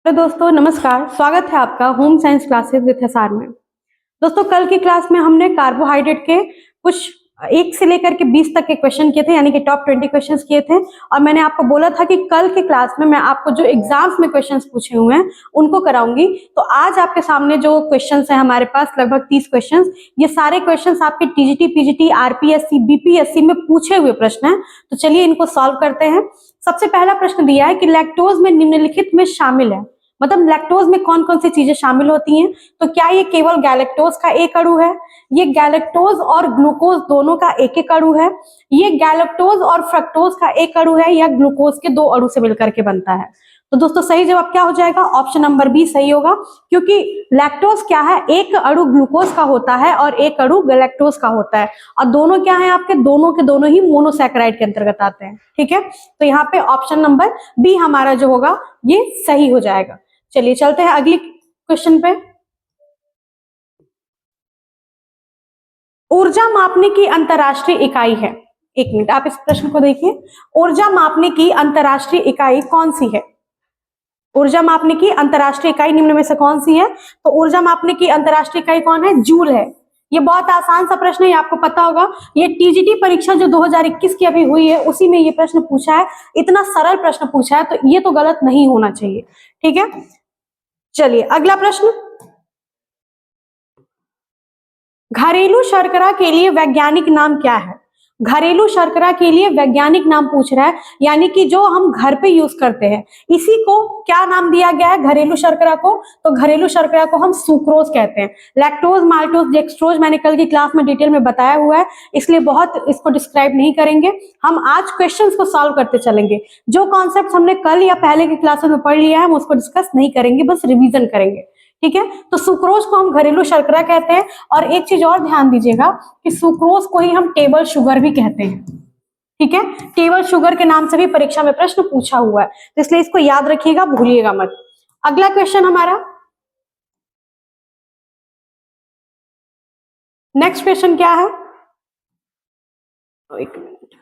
Hello दोस्तों, नमस्कार। स्वागत है आपका home science classes with SR में। दोस्तों, कल की क्लास में हमने कार्बोहाइड्रेट के कुछ 1 से लेकर के 20 तक के क्वेश्चन किए थे, यानी कि टॉप 20 क्वेश्चंस किए थे। और मैंने आपको बोला था कि कल की क्लास में मैं आपको जो एग्जाम्स में क्वेश्चंस पूछे हुए हैं उनको कराऊंगी। तो आज आपके सामने जो क्वेश्चंस हैं हमारे पास लगभग 30 क्वेश्चंस, ये सारे क्वेश्चंस आपके टीजीटी, पीजीटी, आरपीएससी, बीपीएससी में पूछे हुए प्रश्न हैं। तो चलिए इनको सॉल्व करते हैं। सबसे पहला प्रश्न दिया है कि लैक्टोज में निम्नलिखित में शामिल है, मतलब लैक्टोज में कौन कौन सी चीजें शामिल होती हैं। तो क्या ये केवल गैलेक्टोज का एक अणु है, ये गैलेक्टोज और ग्लूकोज दोनों का एक एक अणु है, ये गैलेक्टोज और फ्रक्टोज का एक अणु है, या ग्लूकोज के 2 अणु से मिलकर के बनता है। तो दोस्तों सही जवाब क्या हो जाएगा? ऑप्शन नंबर बी सही होगा, क्योंकि लैक्टोज क्या है, एक अणु ग्लूकोज का होता है और एक अणु गैलेक्टोज का होता है, और दोनों क्या है आपके, दोनों के दोनों ही मोनोसैकेराइड के अंतर्गत आते हैं। ठीक है, तो यहाँ पे ऑप्शन नंबर बी हमारा जो होगा ये सही हो जाएगा। चलिए चलते हैं अगली क्वेश्चन पे। ऊर्जा मापने की अंतरराष्ट्रीय इकाई है। 1 मिनट, आप इस प्रश्न को देखिए। ऊर्जा मापने की अंतरराष्ट्रीय इकाई कौन सी है? ऊर्जा मापने की अंतरराष्ट्रीय इकाई निम्न में से कौन सी है? तो ऊर्जा मापने की अंतरराष्ट्रीय इकाई कौन है? जूल है। ये बहुत आसान सा प्रश्न है, आपको पता होगा। ये टीजीटी परीक्षा जो 2021 की अभी हुई है उसी में ये प्रश्न पूछा है। इतना सरल प्रश्न पूछा है, तो ये तो गलत नहीं होना चाहिए। ठीक है, चलिए अगला प्रश्न। घरेलू शर्करा के लिए वैज्ञानिक नाम क्या है? घरेलू शर्करा के लिए वैज्ञानिक नाम पूछ रहा है, यानी कि जो हम घर पे यूज करते हैं, इसी को क्या नाम दिया गया है घरेलू शर्करा को? तो घरेलू शर्करा को हम सुक्रोज कहते हैं। लैक्टोज, माल्टोज, डेक्सट्रोज मैंने कल की क्लास में डिटेल में बताया हुआ है, इसलिए बहुत इसको डिस्क्राइब नहीं करेंगे। हम आज क्वेश्चंस को सॉल्व करते चलेंगे। जो कॉन्सेप्ट हमने कल या पहले की क्लासेस में पढ़ लिया है हम उसको डिस्कस नहीं करेंगे, बस रिविजन करेंगे। ठीक है, तो सुक्रोज को हम घरेलू शर्करा कहते हैं। और एक चीज और ध्यान दीजिएगा कि सुक्रोज को ही हम टेबल शुगर भी कहते हैं। ठीक है, टेबल शुगर के नाम से भी परीक्षा में प्रश्न पूछा हुआ है, तो इसलिए इसको याद रखिएगा, भूलिएगा मत। अगला क्वेश्चन हमारा, नेक्स्ट क्वेश्चन क्या है? एक मिनट।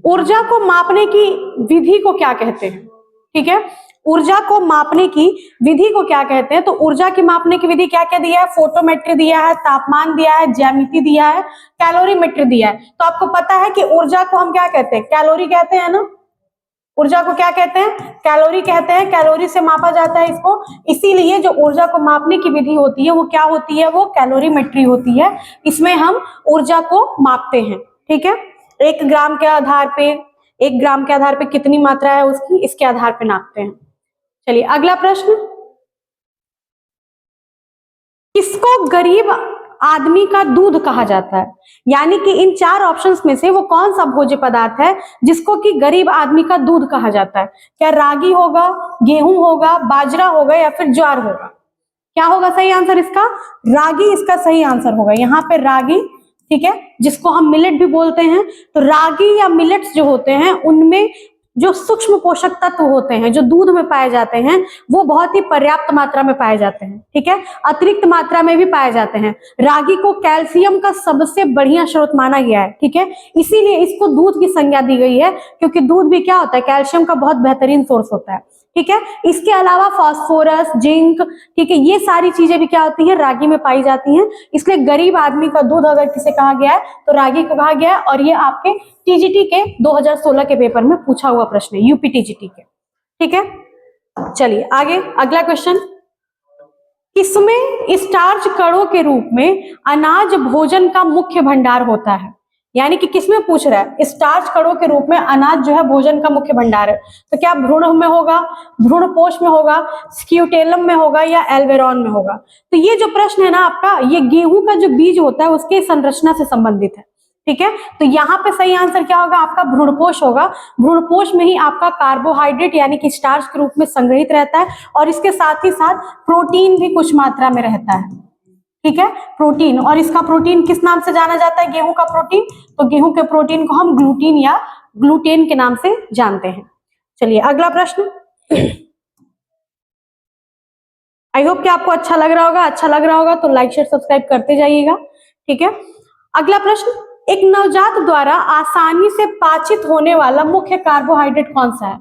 ऊर्जा को मापने की विधि को क्या कहते हैं? ठीक है, ऊर्जा को मापने की विधि को क्या कहते हैं? तो ऊर्जा की मापने की विधि क्या क्या दिया है? फोटोमेट्री दिया है, तापमान दिया है, ज्यामिति दिया है, कैलोरीमेट्री दिया है। तो आपको पता है कि ऊर्जा को हम क्या कहते हैं? कैलोरी कहते हैं ना। ऊर्जा को क्या कहते हैं? कैलोरी कहते हैं। कैलोरी से मापा जाता है इसको, इसीलिए जो ऊर्जा को मापने की विधि होती है वो क्या होती है? वो कैलोरीमेट्री होती है। इसमें हम ऊर्जा को मापते हैं। ठीक है, 1 ग्राम के आधार पे, 1 ग्राम के आधार पे कितनी मात्रा है उसकी, इसके आधार पे नापते हैं। चलिए अगला प्रश्न। किसको गरीब आदमी का दूध कहा जाता है? यानी कि इन 4 ऑप्शंस में से वो कौन सा भोज्य पदार्थ है जिसको कि गरीब आदमी का दूध कहा जाता है? क्या रागी होगा, गेहूं होगा, बाजरा होगा, या फिर ज्वार होगा? क्या होगा सही आंसर इसका? रागी इसका सही आंसर होगा। यहाँ पे रागी, ठीक है, जिसको हम मिलेट भी बोलते हैं। तो रागी या मिलेट्स जो होते हैं उनमें जो सूक्ष्म पोषक तत्व होते हैं जो दूध में पाए जाते हैं वो बहुत ही पर्याप्त मात्रा में पाए जाते हैं। ठीक है, अतिरिक्त मात्रा में भी पाए जाते हैं। रागी को कैल्शियम का सबसे बढ़िया स्रोत माना गया है। ठीक है, इसीलिए इसको दूध की संज्ञा दी गई है, क्योंकि दूध भी क्या होता है? कैल्शियम का बहुत बेहतरीन सोर्स होता है। ठीक है, इसके अलावा फास्फोरस, जिंक, ठीक है, ये सारी चीजें भी क्या होती है? रागी में पाई जाती हैं। इसलिए गरीब आदमी का दूध अगर किसे कहा गया है तो रागी को कहा गया है। और ये आपके टीजीटी के 2016 के पेपर में पूछा हुआ प्रश्न है, यूपी टीजीटी के। ठीक है, चलिए आगे अगला क्वेश्चन। किसमें स्टार्च कणों के रूप में अनाज भोजन का मुख्य भंडार होता है? यानी कि किसमें पूछ रहा है? स्टार्च कणों के रूप में अनाज जो है भोजन का मुख्य भंडार है। तो क्या भ्रूण में होगा, भ्रूणपोष में होगा, स्क्यूटेलम में होगा, या एल्वेरॉन में होगा? तो ये जो प्रश्न है ना आपका, ये गेहूं का जो बीज होता है उसके संरचना से संबंधित है। ठीक है, तो यहाँ पे सही आंसर क्या होगा आपका? भ्रूणपोष होगा। भ्रूणपोष में ही आपका कार्बोहाइड्रेट यानी कि स्टार्च के रूप में संग्रहित रहता है, और इसके साथ ही साथ प्रोटीन भी कुछ मात्रा में रहता है। ठीक है, प्रोटीन, और इसका प्रोटीन किस नाम से जाना जाता है? गेहूं का प्रोटीन। तो गेहूं के प्रोटीन को हम ग्लूटीन या ग्लूटेन के नाम से जानते हैं। चलिए अगला प्रश्न। आई होप कि आपको अच्छा लग रहा होगा। अच्छा लग रहा होगा तो लाइक शेयर सब्सक्राइब करते जाइएगा। ठीक है, अगला प्रश्न। एक नवजात द्वारा आसानी से पाचित होने वाला मुख्य कार्बोहाइड्रेट कौन सा है?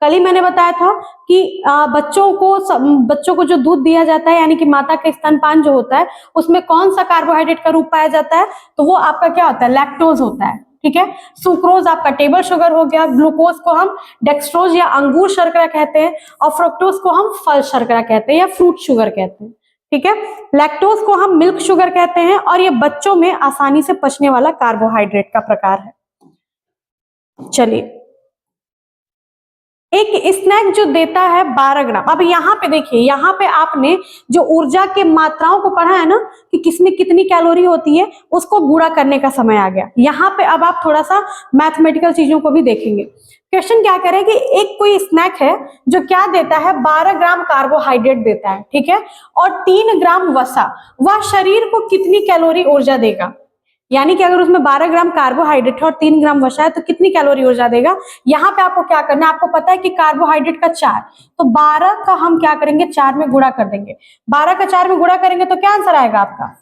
कल ही मैंने बताया था कि बच्चों को जो दूध दिया जाता है यानी कि माता का स्तनपान जो होता है उसमें कौन सा कार्बोहाइड्रेट का रूप पाया जाता है, तो वो आपका क्या होता है, लैक्टोज होता है। ठीक है, सुक्रोज आपका टेबल शुगर हो गया, ग्लूकोज को हम डेक्सट्रोज या अंगूर शर्करा कहते हैं, और फ्रुक्टोज को हम फल शर्करा कहते हैं या फ्रूट शुगर कहते हैं। ठीक है, लैक्टोज को हम मिल्क शुगर कहते हैं, और ये बच्चों में आसानी से पचने वाला कार्बोहाइड्रेट का प्रकार है। चलिए, एक स्नैक जो देता है 12 ग्राम, अब यहाँ पे देखिए, यहाँ पे आपने जो ऊर्जा के मात्राओं को पढ़ा है ना कि किसमें कितनी कैलोरी होती है, उसको गुणा करने का समय आ गया। यहाँ पे अब आप थोड़ा सा मैथमेटिकल चीजों को भी देखेंगे। क्वेश्चन क्या करे कि एक कोई स्नैक है जो क्या देता है, 12 ग्राम कार्बोहाइड्रेट देता है, ठीक है, और 3 ग्राम वसा, वह शरीर को कितनी कैलोरी ऊर्जा देगा। यानी कि अगर उसमें 12 ग्राम कार्बोहाइड्रेट है और 3 ग्राम वसा है तो कितनी कैलोरी ऊर्जा देगा। यहाँ पे आपको क्या करना है, आपको पता है कि कार्बोहाइड्रेट का 4, तो 12 का हम क्या करेंगे, 4 में गुणा कर देंगे। 12 का 4 में गुणा करेंगे तो क्या आंसर आएगा आपका,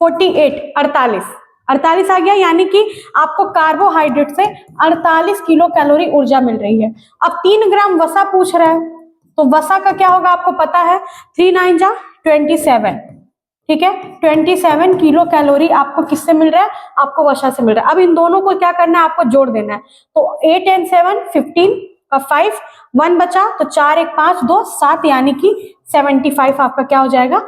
48, 48 आ गया। यानी कि आपको कार्बोहाइड्रेट से 48 किलो कैलोरी ऊर्जा मिल रही है। अब 3 ग्राम वसा पूछ रहा है, तो वसा का क्या होगा आपको पता है, 3 9 जा 27, ठीक है, 27 किलो कैलोरी आपको किससे मिल रहा है, आपको वसा से मिल रहा है। अब इन दोनों को क्या करना है, आपको जोड़ देना है। तो 8 and 7 15 का 5 1 बचा, तो 4 1 5 2 7, यानी कि 75 आपका क्या हो जाएगा,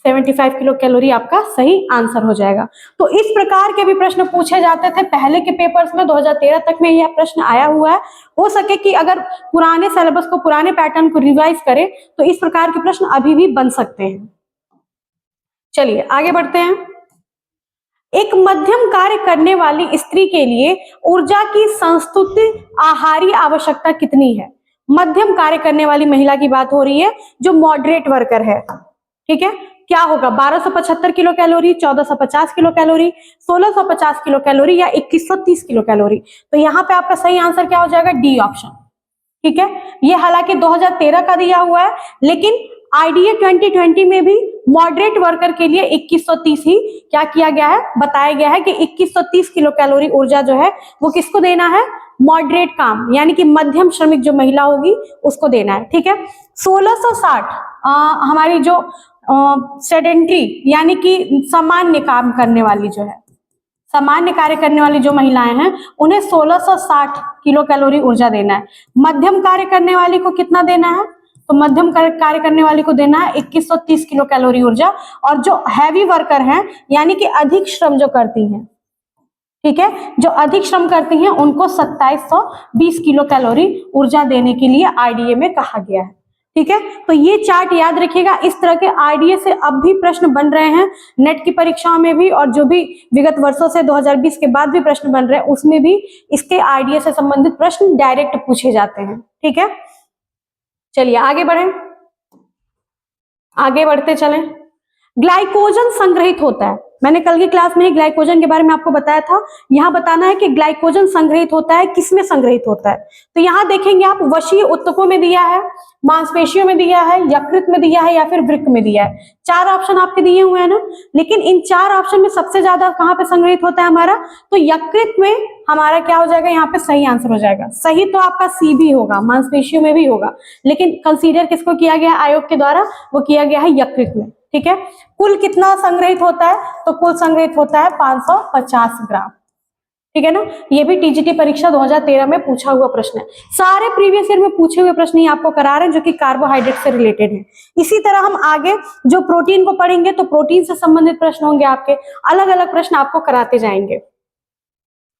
75 किलो कैलोरी आपका सही आंसर हो जाएगा। तो इस प्रकार के भी प्रश्न पूछे जाते थे पहले के पेपर्स में, 2013 तक में यह प्रश्न आया हुआ है। हो सके कि अगर पुराने सिलेबस को, पुराने पैटर्न को रिवाइज करें तो इस प्रकार के प्रश्न अभी भी बन सकते हैं। चलिए आगे बढ़ते हैं। एक मध्यम कार्य करने वाली स्त्री के लिए ऊर्जा की संस्तुति आहारी आवश्यकता कितनी है। मध्यम कार्य करने वाली महिला की बात हो रही है जो मॉडरेट वर्कर है, ठीक है, क्या होगा, 1275 kilo calorie, 1450 kilo calorie, 1650 kilo calorie या 2130 किलो कैलोरी। तो यहाँ पे आपका सही आंसर क्या हो जाएगा, डी ऑप्शन। ठीक है, ये हालांकि 2013 का दिया हुआ है, लेकिन आईडीए 2020 में भी मॉडरेट वर्कर के लिए 2130 ही क्या किया गया है, बताया गया है कि 2130 किलो कैलोरी ऊर्जा जो है वो किसको देना है, मॉडरेट काम यानी कि मध्यम श्रमिक जो महिला होगी उसको देना है। ठीक है, 1660 हमारी जो सेडेंटरी यानी कि सामान्य काम करने वाली जो है, सामान्य कार्य करने वाली जो महिलाएं हैं उन्हें 1660 किलो कैलोरी ऊर्जा देना है। मध्यम कार्य करने वाली को कितना देना है, तो मध्यम कार्य करने वाली को देना है 2130 किलो कैलोरी ऊर्जा, और जो हैवी वर्कर हैं यानी कि अधिक श्रम जो करती हैं, ठीक है, जो अधिक श्रम करती हैं उनको 2720 किलो कैलोरी ऊर्जा देने के लिए आईडीए में कहा गया है। ठीक है, तो ये चार्ट याद रखिएगा। इस तरह के आईडीए से अब भी प्रश्न बन रहे हैं नेट की परीक्षाओं में भी, और जो भी विगत वर्षों से 2020 के बाद भी प्रश्न बन रहे हैं उसमें भी इसके आईडीए से संबंधित प्रश्न डायरेक्ट पूछे जाते हैं। ठीक है, चलिए आगे बढ़ें, आगे बढ़ते चलें। ग्लाइकोजन संग्रहित होता है, मैंने कल की क्लास में ग्लाइकोजन के बारे में आपको बताया था। यहाँ बताना है कि ग्लाइकोजन संग्रहित होता है किसमें संग्रहित होता है। तो यहाँ देखेंगे आप, वशीय ऊतकों में दिया है, मांसपेशियों में दिया है, यकृत में दिया है या फिर वृक्क में दिया है। 4 ऑप्शन आपके दिए हुए हैं ना, लेकिन इन 4 ऑप्शन में सबसे ज्यादा कहाँ पे संग्रहित होता है हमारा, तो यकृत में हमारा क्या हो जाएगा, यहाँ पे सही आंसर हो जाएगा। सही तो आपका सी भी होगा, मांसपेशियों में भी होगा, लेकिन कंसीडर किसको किया गया आयोग के द्वारा, वो किया गया है यकृत में। ठीक है, कुल कितना संग्रहित होता है, तो कुल संग्रहित होता है 550 ग्राम। ठीक है ना, ये भी टीजीटी परीक्षा 2013 में पूछा हुआ प्रश्न है। सारे प्रीवियस ईयर में पूछे हुए प्रश्न ही आपको करा रहे हैं जो कि कार्बोहाइड्रेट से रिलेटेड है। इसी तरह हम आगे जो प्रोटीन को पढ़ेंगे तो प्रोटीन से संबंधित प्रश्न होंगे आपके, अलग अलग प्रश्न आपको कराते जाएंगे।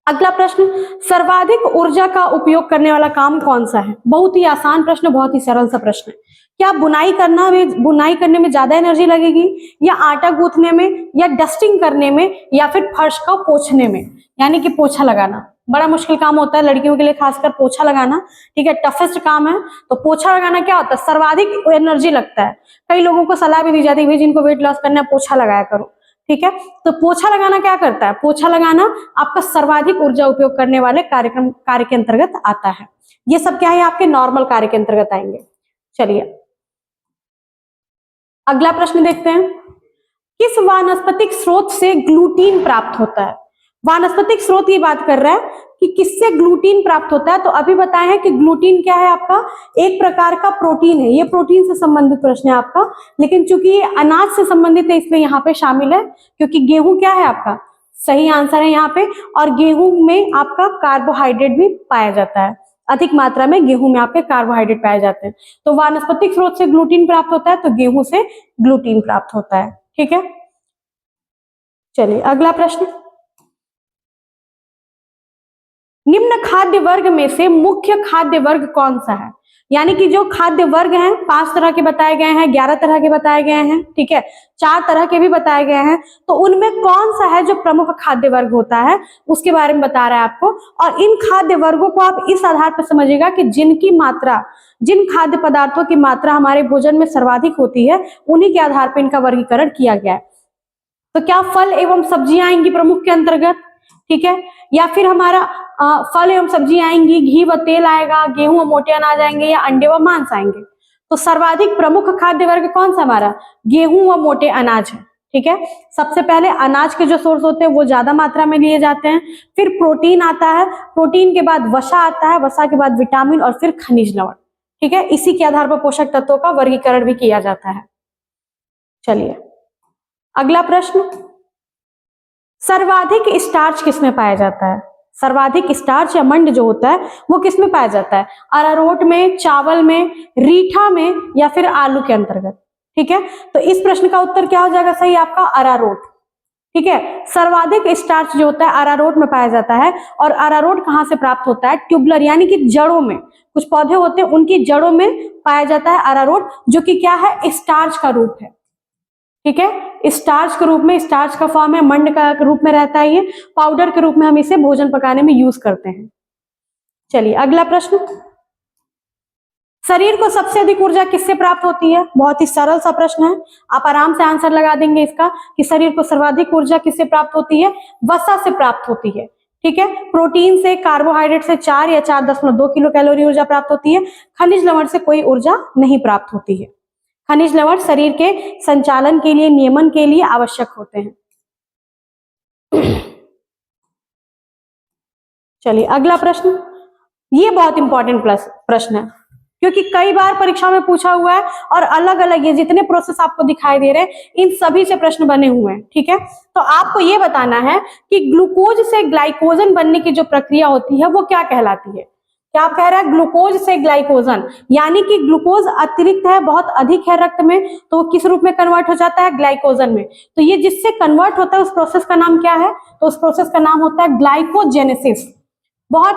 अगला प्रश्न, सर्वाधिक ऊर्जा का उपयोग करने वाला काम कौन सा है। बहुत ही आसान प्रश्न, बहुत ही सरल सा प्रश्न है। क्या बुनाई करने में ज्यादा एनर्जी लगेगी, या आटा गूंथने में, या डस्टिंग करने में, या फिर फर्श को पोंछने में, यानी कि पोछा लगाना। बड़ा मुश्किल काम होता है लड़कियों के लिए, खासकर पोछा लगाना। ठीक है, टफेस्ट काम है। तो पोछा लगाना क्या होता है, सर्वाधिक एनर्जी लगता है। कई लोगों को सलाह भी दी जाती है भाई जिनको वेट लॉस करना है पोछा लगाया करो। ठीक है, तो पोछा लगाना क्या करता है, पोछा लगाना आपका सर्वाधिक ऊर्जा उपयोग करने वाले कार्य के अंतर्गत आता है। ये सब क्या है, आपके नॉर्मल कार्य के अंतर्गत आएंगे। चलिए अगला प्रश्न देखते हैं। किस वानस्पतिक स्रोत से ग्लूटीन प्राप्त होता है। वानस्पतिक स्रोत की बात कर रहा है कि किससे ग्लूटीन प्राप्त होता है, तो अभी बताए हैं कि ग्लूटीन क्या है आपका, एक प्रकार का प्रोटीन है। ये प्रोटीन से संबंधित प्रश्न है आपका, लेकिन चूंकि ये अनाज से संबंधित है इसलिए यहाँ पे शामिल है, क्योंकि गेहूं क्या है आपका सही आंसर है यहाँ पे। और गेहूं में आपका कार्बोहाइड्रेट भी पाया जाता है, अधिक मात्रा में गेहूं में आपके कार्बोहाइड्रेट पाए जाते हैं। तो वानस्पतिक स्रोत से ग्लूटीन प्राप्त होता है, तो गेहूं से ग्लूटीन प्राप्त होता है। ठीक है, चलिए अगला प्रश्न, निम्न खाद्य वर्ग में से मुख्य खाद्य वर्ग कौन सा है। यानी कि जो खाद्य वर्ग हैं 5 तरह के बताए गए हैं, 11 तरह के बताए गए हैं, ठीक है, 4 तरह के भी बताए गए हैं, तो उनमें कौन सा है जो प्रमुख खाद्य वर्ग होता है उसके बारे में बता रहा है आपको। और इन खाद्य वर्गों को आप इस आधार पर समझिएगा कि जिनकी मात्रा, जिन खाद्य पदार्थों की मात्रा हमारे भोजन में सर्वाधिक होती है उन्हीं के आधार पर इनका वर्गीकरण किया गया है। तो क्या फल एवं सब्जियां आएंगी प्रमुख के अंतर्गत, ठीक है, या फिर हमारा फल एवं सब्जियां आएंगी, घी व तेल आएगा, गेहूं व मोटे अनाज आएंगे, या अंडे व मांस आएंगे। तो सर्वाधिक प्रमुख खाद्य वर्ग कौन सा हमारा, गेहूं व मोटे अनाज है। ठीक है, सबसे पहले अनाज के जो सोर्स होते हैं वो ज्यादा मात्रा में लिए जाते हैं, फिर प्रोटीन आता है, प्रोटीन के बाद वसा आता है, वसा के बाद विटामिन और फिर खनिज लवण। ठीक है, इसी के आधार पर पोषक तत्वों का वर्गीकरण भी किया जाता है। चलिए अगला प्रश्न, सर्वाधिक स्टार्च किसमें पाया जाता है। सर्वाधिक स्टार्च या मंड जो होता है वो किसमें पाया जाता है, अरारोट में, चावल में, रीठा में, या फिर आलू के अंतर्गत। ठीक है, तो इस प्रश्न का उत्तर क्या हो जाएगा सही आपका, अरारोट। ठीक है, सर्वाधिक स्टार्च जो होता है अरारोट में पाया जाता है। और अरारोट कहां से प्राप्त होता है, ट्यूबलर यानी कि जड़ों में, कुछ पौधे होते हैं उनकी जड़ों में पाया जाता है अरारोट, जो कि क्या है, स्टार्च का रूप है। ठीक है, स्टार्च के रूप में, स्टार्च का फॉर्म है, मंड का रूप में रहता है, ये पाउडर के रूप में हम इसे भोजन पकाने में यूज करते हैं। चलिए अगला प्रश्न, शरीर को सबसे अधिक ऊर्जा किससे प्राप्त होती है। बहुत ही सरल सा प्रश्न है, आप आराम से आंसर लगा देंगे इसका कि शरीर को सर्वाधिक ऊर्जा किससे प्राप्त होती है, वसा से प्राप्त होती है। ठीक है, प्रोटीन से, कार्बोहाइड्रेट से 4 या 4.2 किलो कैलोरी ऊर्जा प्राप्त होती है। खनिज लवण से कोई ऊर्जा नहीं प्राप्त होती है। खनिज लवण शरीर के संचालन के लिए, नियमन के लिए आवश्यक होते हैं। चलिए अगला प्रश्न, ये बहुत इंपॉर्टेंट प्रश्न है क्योंकि कई बार परीक्षा में पूछा हुआ है और अलग अलग ये जितने प्रोसेस आपको दिखाई दे रहे हैं इन सभी से प्रश्न बने हुए हैं। ठीक है, तो आपको ये बताना है कि ग्लूकोज से ग्लाइकोजन बनने की जो प्रक्रिया होती है वो क्या कहलाती है। क्या आप कह रहे हैं, ग्लूकोज से ग्लाइकोजन, यानी कि ग्लूकोज अतिरिक्त है, बहुत अधिक है रक्त में, तो वो किस रूप में कन्वर्ट हो जाता है, ग्लाइकोजन में। तो ये जिससे कन्वर्ट होता है उस प्रोसेस का नाम क्या है, तो उस प्रोसेस का नाम होता है ग्लाइकोजेनेसिस। बहुत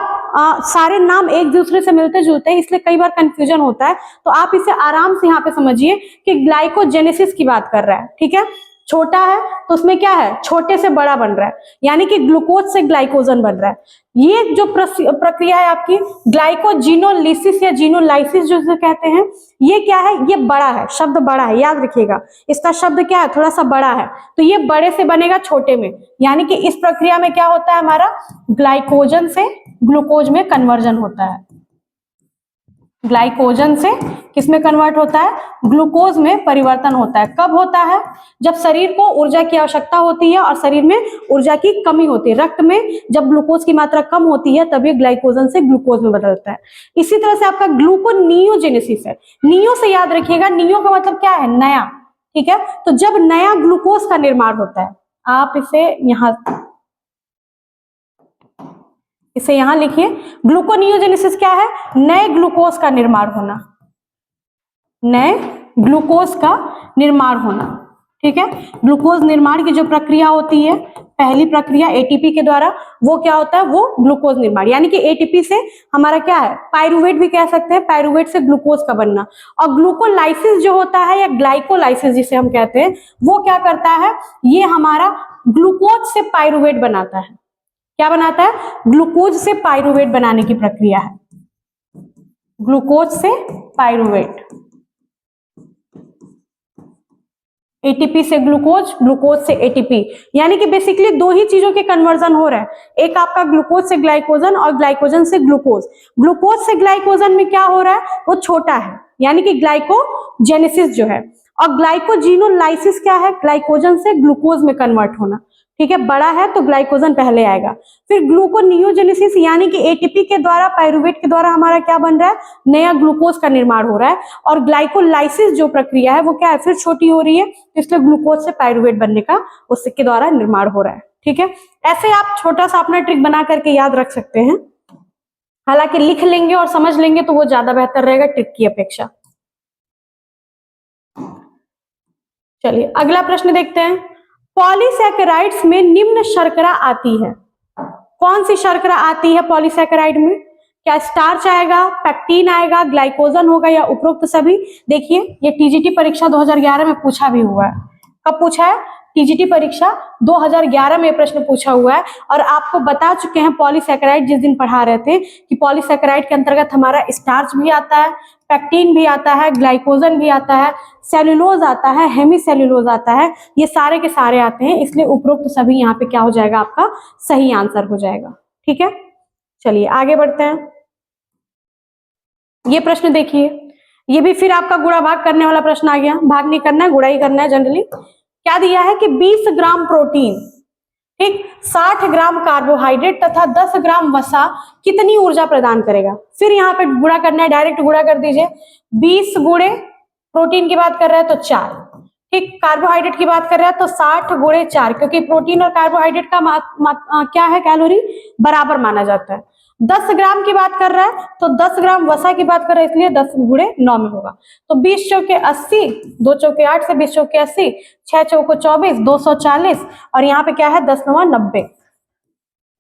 सारे नाम एक दूसरे से मिलते जुलते हैं इसलिए कई बार कंफ्यूजन होता है, तो आप इसे आराम से यहाँ पे समझिए कि ग्लाइकोजेनेसिस की बात कर रहा है। ठीक है, छोटा है तो उसमें क्या है, छोटे से बड़ा बन रहा है, यानी कि ग्लूकोज से ग्लाइकोजन बन रहा है। ये जो प्रक्रिया है आपकी ग्लाइकोजिनोलिसिस या जिनोलाइसिस जो कहते हैं, ये क्या है, ये बड़ा है, शब्द बड़ा है, याद रखिएगा इसका शब्द क्या है, थोड़ा सा बड़ा है, तो ये बड़े से बनेगा छोटे में, यानी कि इस प्रक्रिया में क्या होता है, हमारा ग्लाइकोजन से ग्लूकोज में कन्वर्जन होता है। ग्लाइकोजन से किसमें कन्वर्ट होता है, ग्लूकोज में परिवर्तन होता है। कब होता है, जब शरीर को ऊर्जा की आवश्यकता होती है और शरीर में ऊर्जा की कमी होती है, रक्त में जब ग्लूकोज की मात्रा कम होती है तब ये ग्लाइकोजन से ग्लूकोज में बदलता है। इसी तरह से आपका ग्लूकोनियोजेनेसिस है, नियो से याद रखिएगा, नियो का मतलब क्या है, नया। ठीक है, तो जब नया ग्लूकोज का निर्माण होता है, आप इसे यहां लिखिए, ग्लूकोनियोजेनेसिस क्या है, नए ग्लूकोज का निर्माण होना, नए ग्लूकोज का निर्माण होना। ठीक है, ग्लूकोज निर्माण की जो प्रक्रिया होती है, पहली प्रक्रिया एटीपी के द्वारा, वो क्या होता है, वो ग्लूकोज निर्माण, यानी कि एटीपी से हमारा क्या है, पायरुवेट भी कह सकते हैं, पायरुवेट से ग्लूकोज का बनना। और ग्लूकोलाइसिस जो होता है या ग्लाइकोलाइसिस जिसे हम कहते हैं, वो क्या करता है, ये हमारा ग्लूकोज से पायरुवेट बनाता है। क्या बनाता है, ग्लूकोज से पायरुवेट बनाने की प्रक्रिया है, ग्लूकोज से पायरुवेट, एटीपी से ग्लूकोज, ग्लूकोज से एटीपी, यानी कि बेसिकली दो ही चीजों के कन्वर्जन हो रहा है, एक आपका ग्लूकोज से ग्लाइकोजन और ग्लाइकोजन से ग्लूकोज। ग्लूकोज से ग्लाइकोजन में क्या हो रहा है, वो छोटा है, यानी कि ग्लाइकोजेनेसिस जो है, और ग्लाइकोजिनोलाइसिस क्या है, ग्लाइकोजन से ग्लूकोज में कन्वर्ट होना। ठीक है, बड़ा है तो ग्लाइकोजन पहले आएगा। फिर ग्लूकोनियोजेनेसिस यानी कि एटीपी के द्वारा, पायरुवेट के द्वारा हमारा क्या बन रहा है, नया ग्लूकोज का निर्माण हो रहा है। और ग्लाइकोलाइसिस जो प्रक्रिया है वो क्या है, फिर छोटी हो रही है, इसलिए ग्लूकोज से पायरुवेट बनने का उसके द्वारा निर्माण हो रहा है। ठीक है, ऐसे आप छोटा सा अपना ट्रिक बना करके याद रख सकते हैं। हालांकि लिख लेंगे और समझ लेंगे तो वो ज्यादा बेहतर रहेगा ट्रिक की अपेक्षा। चलिए अगला प्रश्न देखते हैं। पॉलीसैकेराइड्स में निम्न शर्करा आती है, कौन सी शर्करा आती है पॉलीसैकेराइड में? क्या स्टार्च आएगा, पैक्टीन आएगा, ग्लाइकोजन होगा या उपरोक्त सभी? देखिए ये टीजीटी परीक्षा 2011 में पूछा भी हुआ है। कब पूछा है? टीजीटी परीक्षा 2011 में प्रश्न पूछा हुआ है। और आपको बता चुके हैं पॉलीसैकेराइड जिस दिन पढ़ा रहे थे कि पॉलीसैकेराइड के अंतर्गत हमारा स्टार्च भी आता है, पैक्टीन भी आता है, ग्लाइकोजन भी आता है, सेल्यूलोज आता है, हेमीसेल्यूलोज आता है, ये सारे के सारे आते हैं। इसलिए उपरोक्त सभी यहाँ पे क्या हो जाएगा, आपका सही आंसर हो जाएगा। ठीक है, चलिए आगे बढ़ते हैं। ये प्रश्न देखिए, ये भी फिर आपका गुणा भाग करने वाला प्रश्न आ गया। भाग नहीं करना है, गुणा ही करना है जनरली। क्या दिया है कि 20 ग्राम प्रोटीन, ठीक, 60 ग्राम कार्बोहाइड्रेट तथा 10 ग्राम वसा कितनी ऊर्जा प्रदान करेगा? फिर यहाँ पे गुणा करना है, डायरेक्ट गुणा कर दीजिए। 20 गुणे प्रोटीन की बात कर रहा है तो 4, ठीक, कार्बोहाइड्रेट की बात कर रहा है तो 60 गुणे 4, क्योंकि प्रोटीन और कार्बोहाइड्रेट का क्या है, कैलोरी बराबर माना जाता है। 10 ग्राम की बात कर रहा है तो 10 ग्राम वसा की बात कर रहा है, इसलिए 10 गुणे 9 में होगा। तो 20 चौके 80, 2 चौके 8 से 20 चौके 80, 6 चौको 24, 240, और यहाँ पे क्या है 10 9 90।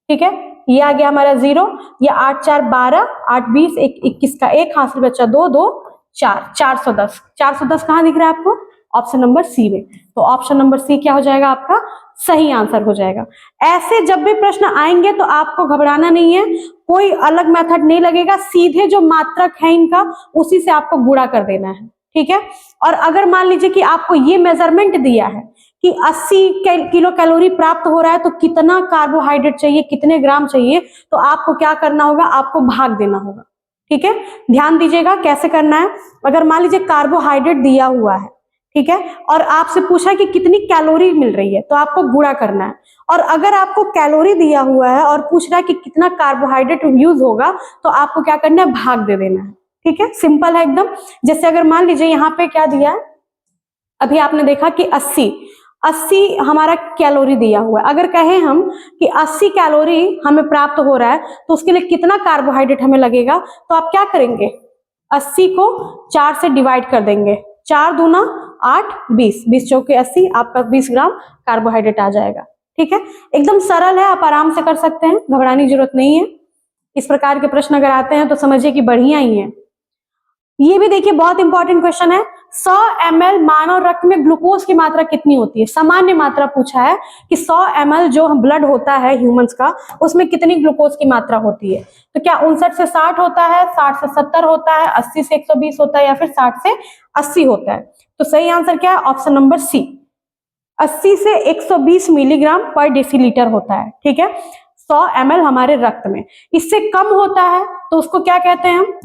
ठीक है, ये आ गया हमारा 0, ये 8 4 12, 8 20, 21 का 1 हाथ से बच्चा 2 2 4, 410। 410 कहाँ दिख रहा है आपको? ऑप्शन नंबर सी में। तो ऑप्शन नंबर सी क्या हो जाएगा, आपका सही आंसर हो जाएगा। ऐसे जब भी प्रश्न आएंगे तो आपको घबराना नहीं है, कोई अलग मेथड नहीं लगेगा, सीधे जो मात्रक है इनका उसी से आपको गुणा कर देना है। ठीक है, और अगर मान लीजिए कि आपको ये मेजरमेंट दिया है कि 80 किलो कैलोरी प्राप्त हो रहा है तो कितना कार्बोहाइड्रेट चाहिए, कितने ग्राम चाहिए, तो आपको क्या करना होगा, आपको भाग देना होगा। ठीक है, ध्यान दीजिएगा कैसे करना है। अगर मान लीजिए कार्बोहाइड्रेट दिया हुआ है, ठीक है, और आपसे पूछा कि कितनी कैलोरी मिल रही है, तो आपको गुणा करना है। और अगर आपको कैलोरी दिया हुआ है और पूछ रहा है कि कितना कार्बोहाइड्रेट यूज होगा, तो आपको क्या करना है, भाग दे देना है। ठीक है, सिंपल है एकदम। जैसे अगर मान लीजिए यहाँ पे क्या दिया है, अभी आपने देखा कि 80 हमारा कैलोरी दिया हुआ है। अगर कहें हम कि 80 कैलोरी हमें प्राप्त हो रहा है तो उसके लिए कितना कार्बोहाइड्रेट हमें लगेगा, तो आप क्या करेंगे, 80 को 4 से डिवाइड कर देंगे, 4 दूना 8, 20, 20 चौके 80, आपका 20 ग्राम कार्बोहाइड्रेट आ जाएगा। ठीक है, एकदम सरल है, आप आराम से कर सकते हैं, घबराने की जरूरत नहीं है। इस प्रकार के प्रश्न अगर आते हैं तो समझिए कि बढ़िया ही है। ये भी देखिए बहुत इंपॉर्टेंट क्वेश्चन है, 100 ml मानव रक्त में ग्लूकोज की मात्रा कितनी होती है? सामान्य मात्रा पूछा है कि 100 ml जो ब्लड होता है ह्यूमंस का, उसमें कितनी ग्लूकोज की मात्रा होती है? तो क्या 59 से 60 होता है, 60 से 70 होता है, 80 से 120 होता है, या फिर 60 से 80 होता है? तो सही आंसर क्या है, ऑप्शन नंबर सी, 80 से 120 मिलीग्राम पर डेसीलीटर होता है। ठीक है, 100 ml हमारे रक्त में। इससे कम होता है तो उसको क्या कहते हैं हम,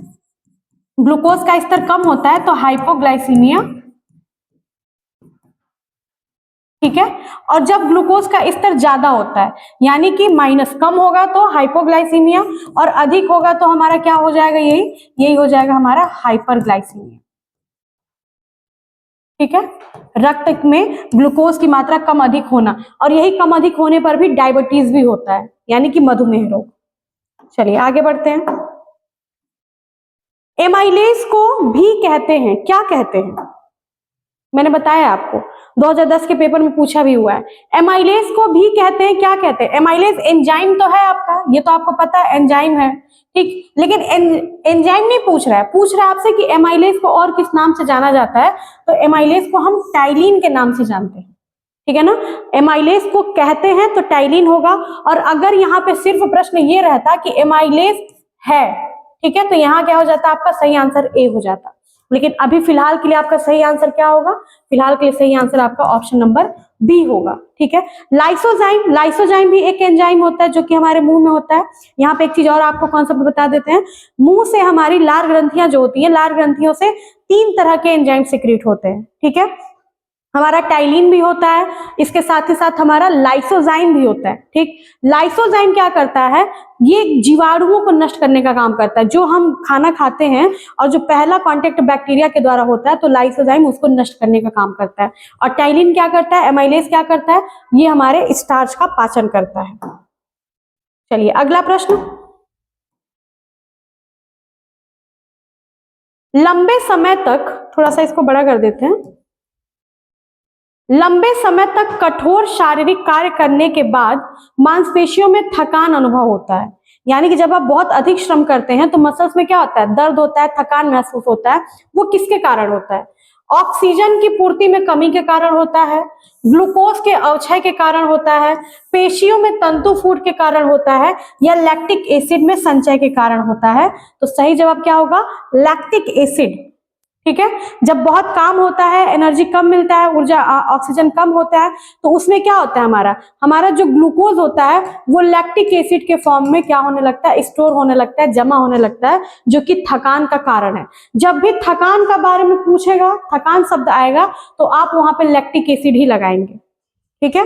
ग्लूकोज का स्तर कम होता है तो हाइपोग्लाइसीमिया। ठीक है, और जब ग्लूकोज का स्तर ज्यादा होता है यानी कि माइनस, कम होगा तो हाइपोग्लाइसीमिया और अधिक होगा तो हमारा क्या हो जाएगा, यही हो जाएगा हमारा हाइपरग्लाइसीमिया। ठीक है, रक्त में ग्लूकोज की मात्रा कम अधिक होना, और यही कम अधिक होने पर भी डायबिटीज भी होता है, यानी कि मधुमेह रोग। चलिए आगे बढ़ते हैं। एमाइलेज को भी कहते हैं, क्या कहते हैं? मैंने बताया आपको 2010 के पेपर में पूछा भी हुआ है। एमाइलेज को भी कहते हैं, क्या कहते हैं? एमाइलेज एंजाइम तो है आपका, ये तो आपको पता है एंजाइम है, ठीक, लेकिन एंजाइम नहीं पूछ रहा है, पूछ रहा है आपसे कि एमाइलेज को और किस नाम से जाना जाता है? तो एमाइलेज को हम टाइलिन के नाम से जानते हैं। ठीक है ना, एमाइलेज को कहते हैं तो टाइलिन होगा। और अगर यहाँ पे सिर्फ प्रश्न ये रहता कि एमाइलेज है, ठीक है, तो यहाँ क्या हो जाता, आपका सही आंसर ए हो जाता। लेकिन अभी फिलहाल के लिए आपका सही आंसर क्या होगा, फिलहाल के लिए सही आंसर आपका ऑप्शन नंबर बी होगा। ठीक है, लाइसोजाइम भी एक एंजाइम होता है जो कि हमारे मुंह में होता है। यहाँ पे एक चीज और आपको कॉन्सेप्ट बता देते हैं, मुंह से हमारी लार ग्रंथियां जो होती है, लार ग्रंथियों से 3 तरह के एंजाइम सिक्रीट होते हैं। ठीक है, हमारा टाइलिन भी होता है, इसके साथ ही साथ हमारा लाइसोजाइम भी होता है। ठीक, लाइसोजाइम क्या करता है, ये जीवाणुओं को नष्ट करने का काम करता है। जो हम खाना खाते हैं और जो पहला कांटेक्ट बैक्टीरिया के द्वारा होता है तो लाइसोजाइम उसको नष्ट करने का काम करता है। और टाइलिन क्या करता है, एमाइलेज क्या करता है, ये हमारे स्टार्च का पाचन करता है। चलिए अगला प्रश्न, लंबे समय तक, थोड़ा सा इसको बड़ा कर देते हैं, लंबे समय तक कठोर शारीरिक कार्य करने के बाद मांसपेशियों में थकान अनुभव होता है। यानी कि जब आप बहुत अधिक श्रम करते हैं तो मसल्स में क्या होता है, दर्द होता है, थकान महसूस होता है। वो किसके कारण होता है, ऑक्सीजन की पूर्ति में कमी के कारण होता है, ग्लूकोज के अवक्षय के कारण होता है, पेशियों में तंतु फूट के कारण होता है, या लैक्टिक एसिड में संचय के कारण होता है। तो सही जवाब क्या होगा, लैक्टिक एसिड। ठीक है, जब बहुत काम होता है, एनर्जी कम मिलता है, ऊर्जा ऑक्सीजन कम होता है, तो उसमें क्या होता है, हमारा जो ग्लूकोज होता है वो लैक्टिक एसिड के फॉर्म में क्या होने लगता है, स्टोर होने लगता है, जमा होने लगता है, जो कि थकान का कारण है। जब भी थकान का बारे में पूछेगा, थकान शब्द आएगा, तो आप वहां पे लैक्टिक एसिड ही लगाएंगे। ठीक है,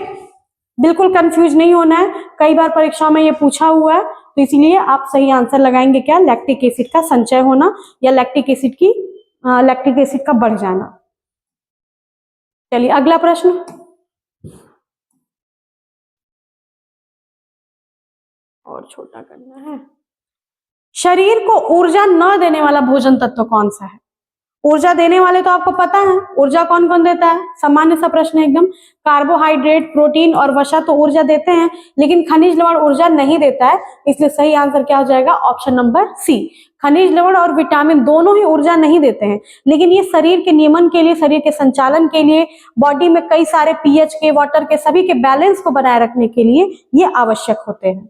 बिल्कुल कंफ्यूज नहीं होना है, कई बार परीक्षाओं में ये पूछा हुआ है, तो इसलिए आप सही आंसर लगाएंगे क्या, लैक्टिक एसिड का संचय होना या लैक्टिक एसिड का बढ़ जाना। चलिए अगला प्रश्न, और छोटा करना है, शरीर को ऊर्जा न देने वाला भोजन तत्व कौन सा है। ऊर्जा देने वाले तो आपको पता है, ऊर्जा कौन कौन देता है, सामान्य सा प्रश्न है एकदम। कार्बोहाइड्रेट, प्रोटीन और वसा तो ऊर्जा देते हैं, लेकिन खनिज लवण ऊर्जा नहीं देता है, इसलिए सही आंसर क्या हो जाएगा, ऑप्शन नंबर सी। खनिज लवण और विटामिन दोनों ही ऊर्जा नहीं देते हैं, लेकिन ये शरीर के नियमन के लिए, शरीर के संचालन के लिए, बॉडी में कई सारे पीएच के, वाटर के, सभी के बैलेंस को बनाए रखने के लिए ये आवश्यक होते हैं।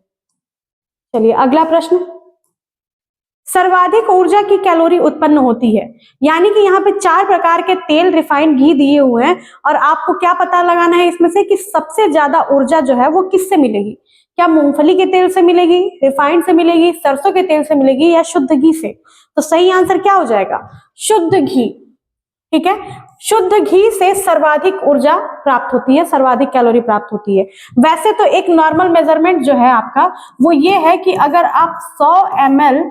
चलिए अगला प्रश्न, सर्वाधिक ऊर्जा की कैलोरी उत्पन्न होती है। यानी कि यहाँ पे 4 प्रकार के तेल, रिफाइंड घी दिए हुए हैं, और आपको क्या पता लगाना है इसमें से कि सबसे ज्यादा ऊर्जा जो है वो किससे मिलेगी। क्या मूंगफली के तेल से मिलेगी, रिफाइंड से मिलेगी, सरसों के तेल से मिलेगी, या शुद्ध घी से। तो सही आंसर क्या हो जाएगा, शुद्ध घी। ठीक है, शुद्ध घी से सर्वाधिक ऊर्जा प्राप्त होती है, सर्वाधिक कैलोरी प्राप्त होती है। वैसे तो एक नॉर्मल मेजरमेंट जो है आपका वो ये है कि अगर आप 100 ml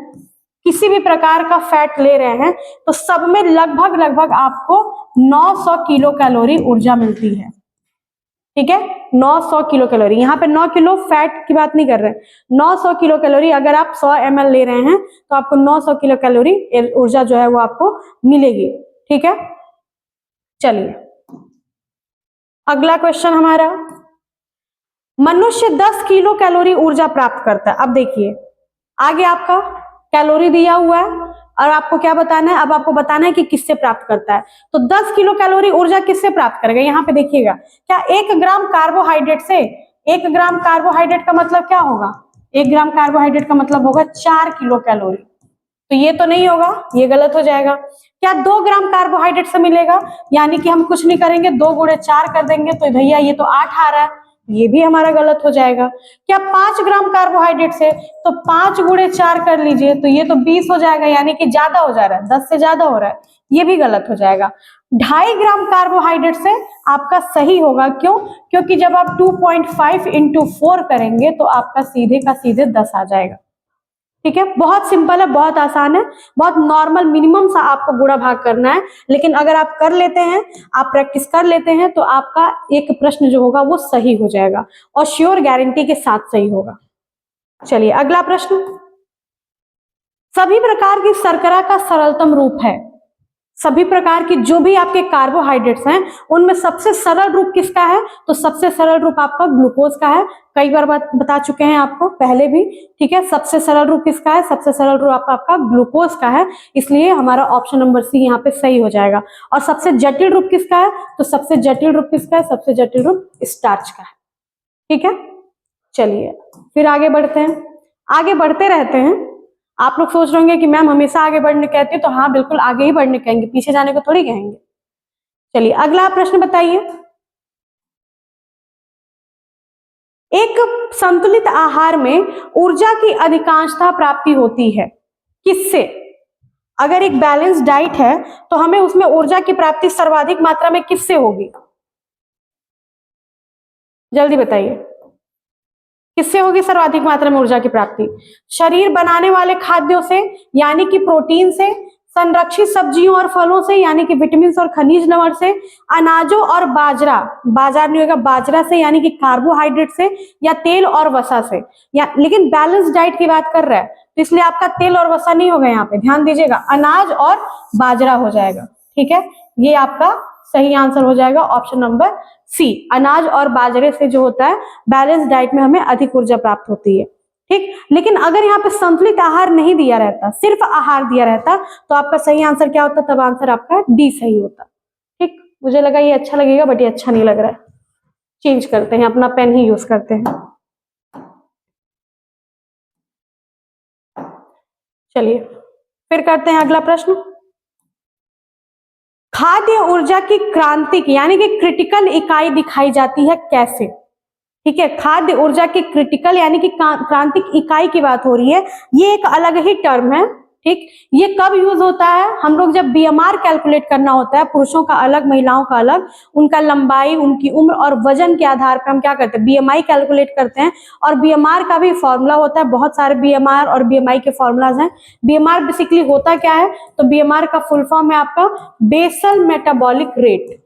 किसी भी प्रकार का फैट ले रहे हैं तो सब में लगभग आपको 900 किलो कैलोरी ऊर्जा मिलती है। ठीक है, 900 किलो कैलोरी, यहाँ पे 9 किलो फैट की बात नहीं कर रहे हैं, 900 किलो कैलोरी। अगर आप 100 ml ले रहे हैं तो आपको 900 किलो कैलोरी ऊर्जा जो है वो आपको मिलेगी। ठीक है, चलिए अगला क्वेश्चन हमारा, मनुष्य 10 किलो कैलोरी ऊर्जा प्राप्त करता है। अब देखिए आगे आपका कैलोरी दिया हुआ है और आपको क्या बताना है, अब आपको बताना है कि किससे प्राप्त करता है। तो 10 किलो कैलोरी ऊर्जा किससे प्राप्त करेगा, यहाँ पे देखिएगा, क्या 1 ग्राम कार्बोहाइड्रेट से। 1 ग्राम कार्बोहाइड्रेट का मतलब क्या होगा, 1 ग्राम कार्बोहाइड्रेट का मतलब होगा 4 किलो कैलोरी। तो ये तो नहीं होगा, ये गलत हो जाएगा। क्या 2 ग्राम कार्बोहाइड्रेट से मिलेगा, यानी कि हम कुछ नहीं करेंगे, 2 गुणे 4 कर देंगे तो भैया ये तो 8 आ रहा है, ये भी हमारा गलत हो जाएगा। क्या 5 ग्राम कार्बोहाइड्रेट से, तो 5 गुणे 4 कर लीजिए तो ये तो 20 हो जाएगा, यानी कि ज्यादा हो जा रहा है, 10 से ज्यादा हो रहा है, ये भी गलत हो जाएगा। 2.5 ग्राम कार्बोहाइड्रेट से आपका सही होगा, क्यों, क्योंकि जब आप 2.5 × 4 करेंगे तो आपका सीधे का सीधे 10 आ जाएगा। ठीक है, बहुत सिंपल है, बहुत आसान है, बहुत नॉर्मल मिनिमम सा आपको गुणा भाग करना है, लेकिन अगर आप कर लेते हैं, आप प्रैक्टिस कर लेते हैं तो आपका एक प्रश्न जो होगा वो सही हो जाएगा और श्योर गारंटी के साथ सही होगा। चलिए अगला प्रश्न, सभी प्रकार की शर्करा का सरलतम रूप है। सभी प्रकार की जो भी आपके कार्बोहाइड्रेट्स हैं उनमें सबसे सरल रूप किसका है, तो सबसे सरल रूप आपका ग्लूकोज का है। कई बार बता चुके हैं आपको पहले भी। ठीक है, सबसे सरल रूप किसका है, सबसे सरल रूप आपका ग्लूकोज का है, इसलिए हमारा ऑप्शन नंबर सी यहाँ पे सही हो जाएगा। और सबसे जटिल रूप किसका है, तो सबसे जटिल रूप किसका है, सबसे जटिल रूप स्टार्च का है। ठीक है, चलिए फिर आगे बढ़ते हैं, आगे बढ़ते रहते हैं। आप लोग सोच रहे होंगे कि मैम हमेशा आगे बढ़ने कहते हैं, तो हाँ बिल्कुल आगे ही बढ़ने कहेंगे, पीछे जाने को थोड़ी कहेंगे। चलिए अगला प्रश्न बताइए, एक संतुलित आहार में ऊर्जा की अधिकांशता प्राप्ति होती है किससे। अगर एक बैलेंस डाइट है तो हमें उसमें ऊर्जा की प्राप्ति सर्वाधिक मात्रा में किससे होगी, जल्दी बताइए, किससे होगी सर्वाधिक मात्रा में ऊर्जा की प्राप्ति? शरीर बनाने वाले खाद्यों से यानी कि प्रोटीन से, संरक्षित सब्जियों और फलों से यानी कि विटामिन और खनिज लवण से, अनाजों और बाजरा, बाजार नहीं होगा, बाजरा से यानी कि कार्बोहाइड्रेट से, या तेल और वसा से। या लेकिन बैलेंस डाइट की बात कर रहा है तो इसलिए आपका तेल और वसा नहीं होगा, यहाँ पे ध्यान दीजिएगा, अनाज और बाजरा हो जाएगा। ठीक है, ये आपका सही आंसर हो जाएगा ऑप्शन नंबर सी। अनाज और बाजरे से जो होता है बैलेंस डाइट में हमें अधिक ऊर्जा प्राप्त होती है। ठीक, लेकिन अगर यहाँ पे संतुलित आहार नहीं दिया रहता, सिर्फ आहार दिया रहता, तो आपका सही आंसर क्या होता? तब आंसर आपका डी सही होता। ठीक, मुझे लगा ये अच्छा लगेगा बट ये अच्छा नहीं लग रहा है, चेंज करते हैं, अपना पेन ही यूज करते हैं। चलिए फिर करते हैं अगला प्रश्न। खाद्य ऊर्जा की क्रांतिक यानी कि क्रिटिकल इकाई दिखाई जाती है कैसे? ठीक है, खाद्य ऊर्जा की क्रिटिकल यानी कि क्रांतिक इकाई की बात हो रही है, ये एक अलग ही टर्म है। ठीक, ये कब यूज होता है? हम लोग जब बीएमआर कैलकुलेट करना होता है, पुरुषों का अलग महिलाओं का अलग, उनका लंबाई, उनकी उम्र और वजन के आधार पर हम क्या करते हैं? बीएमआई कैलकुलेट करते हैं। और बीएमआर का भी फॉर्मूला होता है, बहुत सारे बीएमआर और बीएमआई के फॉर्मूलाज हैं। बीएमआर बेसिकली होता क्या है? तो बीएमआर का फुल फॉर्म है आपका बेसल मेटाबॉलिक रेट।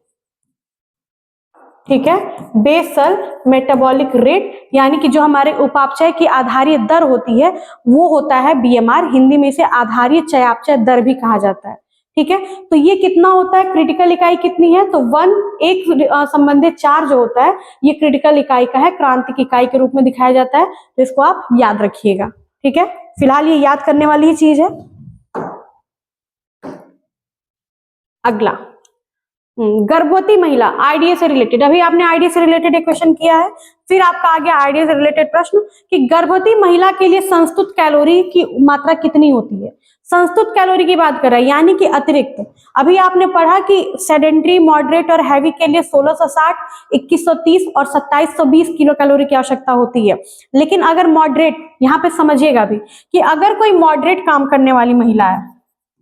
ठीक है, बेसल मेटाबॉलिक रेट यानी कि जो हमारे उपापचय की आधारीय दर होती है वो होता है बीएमआर, हिंदी में इसे आधारीय चयापचय दर भी कहा जाता है। ठीक है, तो ये कितना होता है? क्रिटिकल इकाई कितनी है? तो 1 एक संबंधित 4 जो होता है ये क्रिटिकल इकाई का है, क्रांतिक इकाई के रूप में दिखाया जाता है, तो इसको आप याद रखिएगा। ठीक है, फिलहाल ये याद करने वाली ही चीज है। अगला गर्भवती महिला, आईडीए से रिलेटेड, अभी आपने आईडीए से रिलेटेड एक क्वेश्चन किया है, फिर आपका आ गया आईडीए से रिलेटेड प्रश्न कि गर्भवती महिला के लिए संस्तुत कैलोरी की मात्रा कितनी होती है? संस्तुत कैलोरी की बात कर रहा है यानी कि अतिरिक्त। अभी आपने पढ़ा कि सेडेंट्री, मॉडरेट और हैवी के लिए 1660, 2130 और 2720 किलो कैलोरी की आवश्यकता होती है। लेकिन अगर मॉडरेट, यहाँ पे समझिएगा भी कि अगर कोई मॉडरेट काम करने वाली महिला है,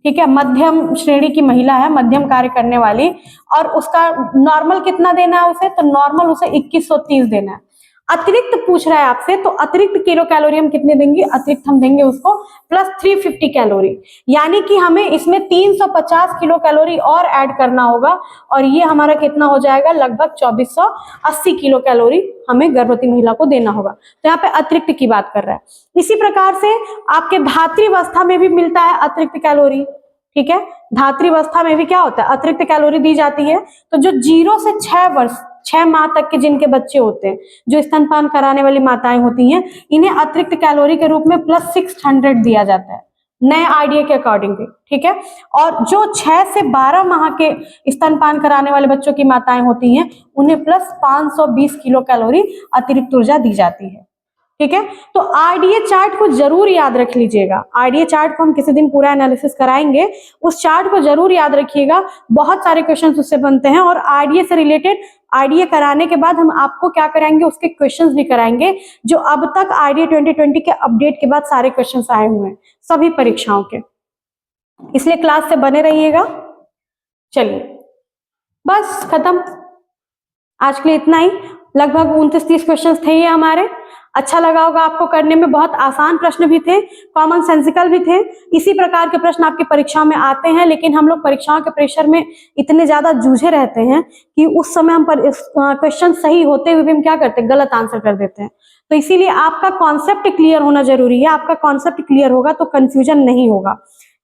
ठीक है, मध्यम श्रेणी की महिला है, मध्यम कार्य करने वाली, और उसका नॉर्मल कितना देना है उसे? तो नॉर्मल उसे 2130 देना है। अतिरिक्त पूछ रहा है आपसे, तो अतिरिक्त किलो कैलोरी हम कितने देंगे? अतिरिक्त हम देंगे उसको प्लस 350 कैलोरी, यानी कि हमें इसमें 350 किलो कैलोरी और ऐड करना होगा, और ये हमारा कितना हो जाएगा? लगभग 2480 किलो कैलोरी हमें गर्भवती महिला को देना होगा। तो यहाँ पे अतिरिक्त की बात कर रहा है। इसी प्रकार से आपके धात्रीवस्था में भी मिलता है अतिरिक्त कैलोरी। ठीक है, धात्रीवस्था में भी क्या होता है? अतिरिक्त कैलोरी दी जाती है। तो जो 0 से 6 वर्ष, 6 माह तक के जिनके बच्चे होते हैं, जो स्तनपान कराने वाली माताएं होती हैं, इन्हें अतिरिक्त कैलोरी के रूप में प्लस 600 दिया जाता है नए आईडीए के अकॉर्डिंग भी। ठीक है, और जो 6 से 12 माह के स्तनपान कराने वाले बच्चों की माताएं होती हैं, उन्हें प्लस 520 किलो कैलोरी अतिरिक्त ऊर्जा दी जाती है। ठीक है, तो आईडीए चार्ट को जरूर याद रख लीजिएगा। आईडीए चार्ट को हम किसी दिन पूरा एनालिसिस कराएंगे, उस चार्ट को जरूर याद रखिएगा, बहुत सारे क्वेश्चंस उससे बनते हैं। और आईडीए से रिलेटेड, आईडीए कराने के बाद हम आपको क्या कराएंगे? उसके क्वेश्चंस भी कराएंगे, जो अब तक आईडीए 2020 के अपडेट के बाद सारे क्वेश्चंस आए हुए हैं सभी परीक्षाओं के, इसलिए क्लास से बने रहिएगा। चलिए बस खत्म, आज के लिए इतना ही। लगभग 29-30 क्वेश्चंस थे ये हमारे। अच्छा लगा होगा आपको करने में, बहुत आसान प्रश्न भी थे, कॉमन सेंसिकल भी थे। इसी प्रकार के प्रश्न आपकी परीक्षाओं में आते हैं, लेकिन हम लोग परीक्षाओं के प्रेशर में इतने ज्यादा जूझे रहते हैं कि उस समय हम पर क्वेश्चन सही होते हुए भी हम क्या करते हैं? गलत आंसर कर देते हैं। तो इसीलिए आपका कॉन्सेप्ट क्लियर होना जरूरी है। आपका कॉन्सेप्ट क्लियर होगा तो कंफ्यूजन नहीं होगा।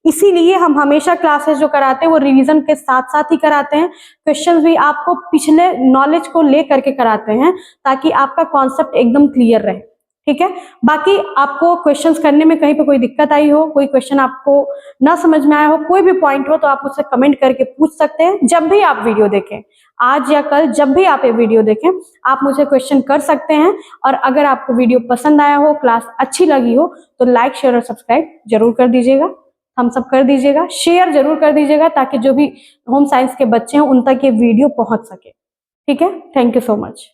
इसीलिए हम हमेशा क्लासेस जो कराते हैं वो रिवीजन के साथ साथ ही कराते हैं। क्वेश्चंस भी आपको पिछले नॉलेज को ले करके कराते हैं, ताकि आपका कॉन्सेप्ट एकदम क्लियर रहे। ठीक है, बाकी आपको क्वेश्चंस करने में कहीं पे कोई दिक्कत आई हो, कोई क्वेश्चन आपको ना समझ में आया हो, कोई भी पॉइंट हो, तो आप मुझसे कमेंट करके पूछ सकते हैं। जब भी आप वीडियो देखें, आज या कल, जब भी आप ये वीडियो देखें, आप मुझे क्वेश्चन कर सकते हैं। और अगर आपको वीडियो पसंद आया हो, क्लास अच्छी लगी हो, तो लाइक, शेयर और सब्सक्राइब जरूर कर दीजिएगा, हम सब कर दीजिएगा, शेयर जरूर कर दीजिएगा, ताकि जो भी होम साइंस के बच्चे हैं उन तक ये वीडियो पहुंच सके। ठीक है, थैंक यू सो मच।